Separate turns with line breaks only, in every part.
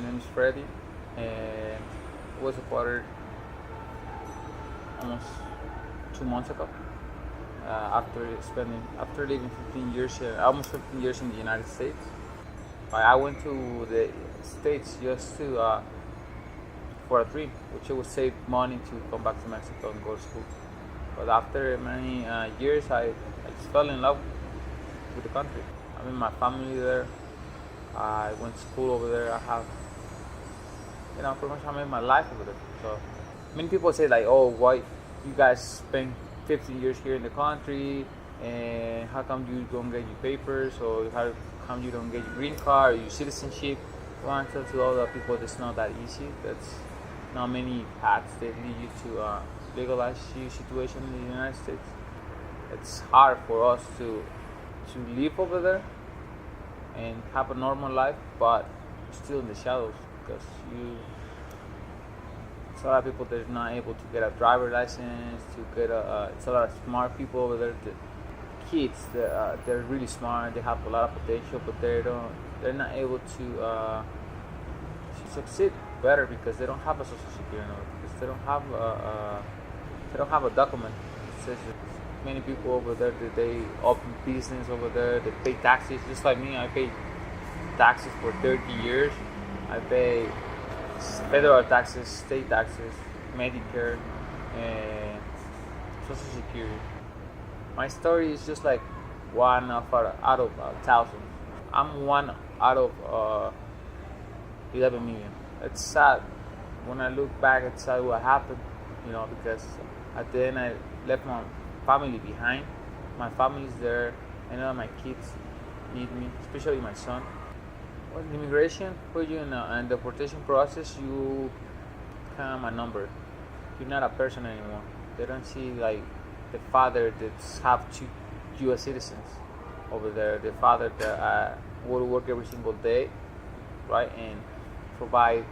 name is Fredy, and I was deported almost 2 months ago. After living 15 years, almost 15 years in the United States. I went to the States just to for a dream, which I would save money to come back to Mexico and go to school. But after many years, I just fell in love with the country. I mean, my family there. I went to school over there. I have, pretty much I made my life over there. So many people say like, oh, why you guys spend 15 years here in the country, and how come you don't get your papers, or how come you don't get your green card or your citizenship? I want to tell to all the people that's not that easy. That's not many paths that lead you to legalize your situation in the United States. It's hard for us to live over there and have a normal life, but still in the shadows, because it's a lot of people that are not able to get a driver license, to get it's a lot of smart people over there, kids that they're really smart, they have a lot of potential, but they're not able to succeed better because they don't have a social security number, because they don't have a document that says that. Many people over there, they open business over there, they pay taxes, just like me. I pay taxes for 30 years. I pay federal taxes, state taxes, Medicare, and Social Security. My story is just like one out of thousands. I'm one out of 11 million. It's sad. When I look back, it's sad what happened, because at the end I left my family behind. My family's there, and all my kids need me, especially my son. Well, immigration put you in the deportation process. You become a number. You're not a person anymore. They don't see like the father that's have two U.S. citizens over there. The father that go to work every single day, right, and provide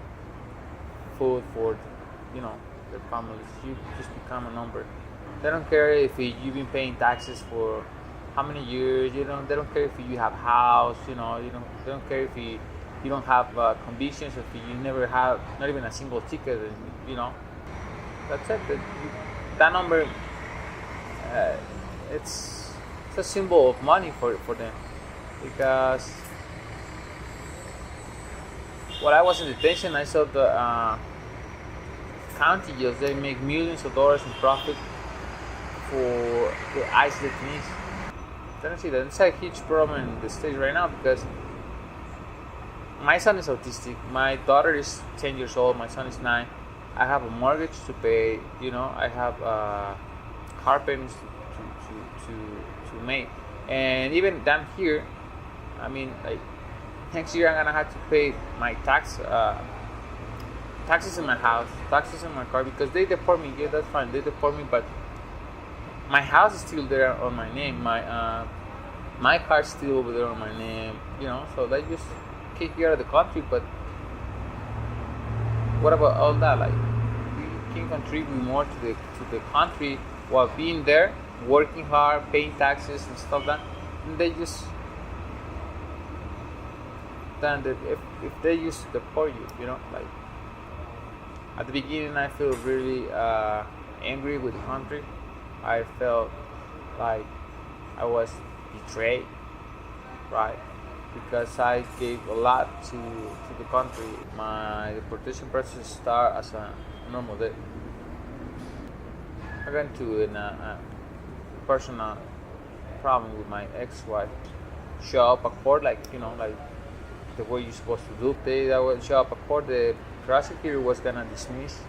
food for their families. You just become a number. They don't care if you've been paying taxes for how many years. They don't care if you have house. They don't care if you don't have convictions, if you never have not even a single ticket. That's it. That number, it's a symbol of money for them, because while I was in detention, I saw the county jails. They make millions of dollars in profit for the ICE detainees. I don't see that. It's a huge problem in the States right now, because my son is autistic. My daughter is 10 years old. My son is 9. I have a mortgage to pay. I have car payments to make. And even down here, I mean, like next year I'm gonna have to pay my taxes in my house, taxes in my car, because they deport me. Yeah, that's fine. They deport me, but my house is still there on my name. My car's still over there on my name. So they just kick you out of the country. But what about all that? Like, you can contribute more to the country while being there, working hard, paying taxes and stuff like that. And they just then if they used to deport you, like at the beginning I feel really angry with the country. I felt like I was betrayed, right? Because I gave a lot to the country. My deportation process started as a normal day. I got into a personal problem with my ex-wife. Show up at court, like the way you're supposed to do. They that would show up at court. The prosecutor was gonna dismiss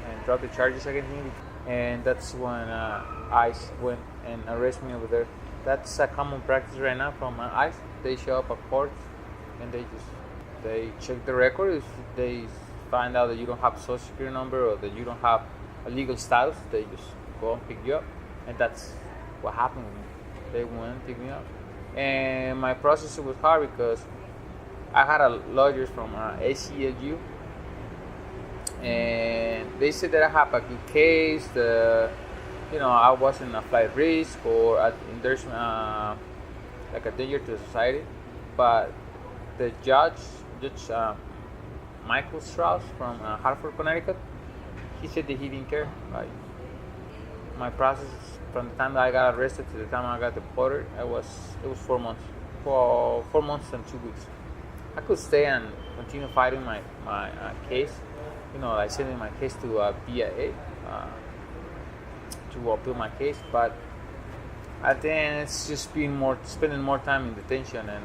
and drop the charges against me. And that's when ICE went and arrested me over there. That's a common practice right now from ICE. They show up at court and they check the record. If they find out that you don't have a social security number or that you don't have a legal status, they just go and pick you up. And that's what happened with me. They went and picked me up. And my process was hard because I had a lawyer from ACLU. And they said that I have a good case, I wasn't a flight risk or there's like a danger to society. But the judge Michael Strauss from Hartford, Connecticut. He said that he didn't care. Like, my process from the time that I got arrested to the time I got deported, it was 4 months. For 4 months and 2 weeks. I could stay and continue fighting my case. Like sending my case to BIA to appeal my case. But at the end, it's just spending more time in detention, and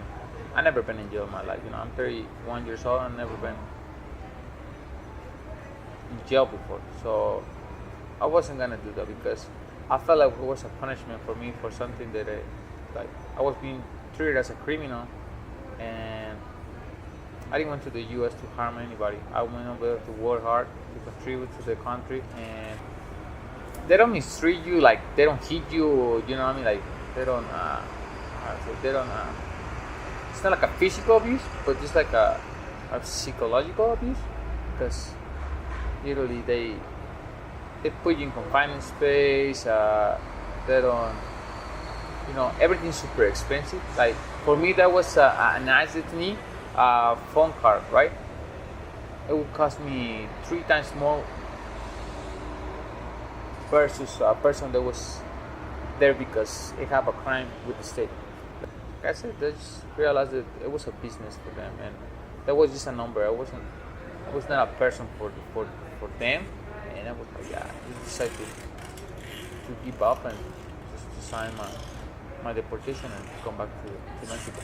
I never been in jail in my life. I'm 31 years old. I've never been in jail before, so I wasn't gonna do that because I felt like it was a punishment for me for something that I was being treated as a criminal, and I didn't went to the U.S. to harm anybody. I went over there to work hard, to contribute to the country, and they don't mistreat you, like they don't hit you, you know what I mean? Like they don't, it's not like a physical abuse, but just like a psychological abuse, because usually they put you in confinement space. They don't, everything's super expensive. Like for me, that was an asset to me, phone card, right? It would cost me 3 times more versus a person that was there because they have a crime with the state. Like I said, they just realized that it was a business for them, and that was just a number. I was not a person for them, and I was like, yeah, I decided to give up and just to sign my deportation and come back to Mexico.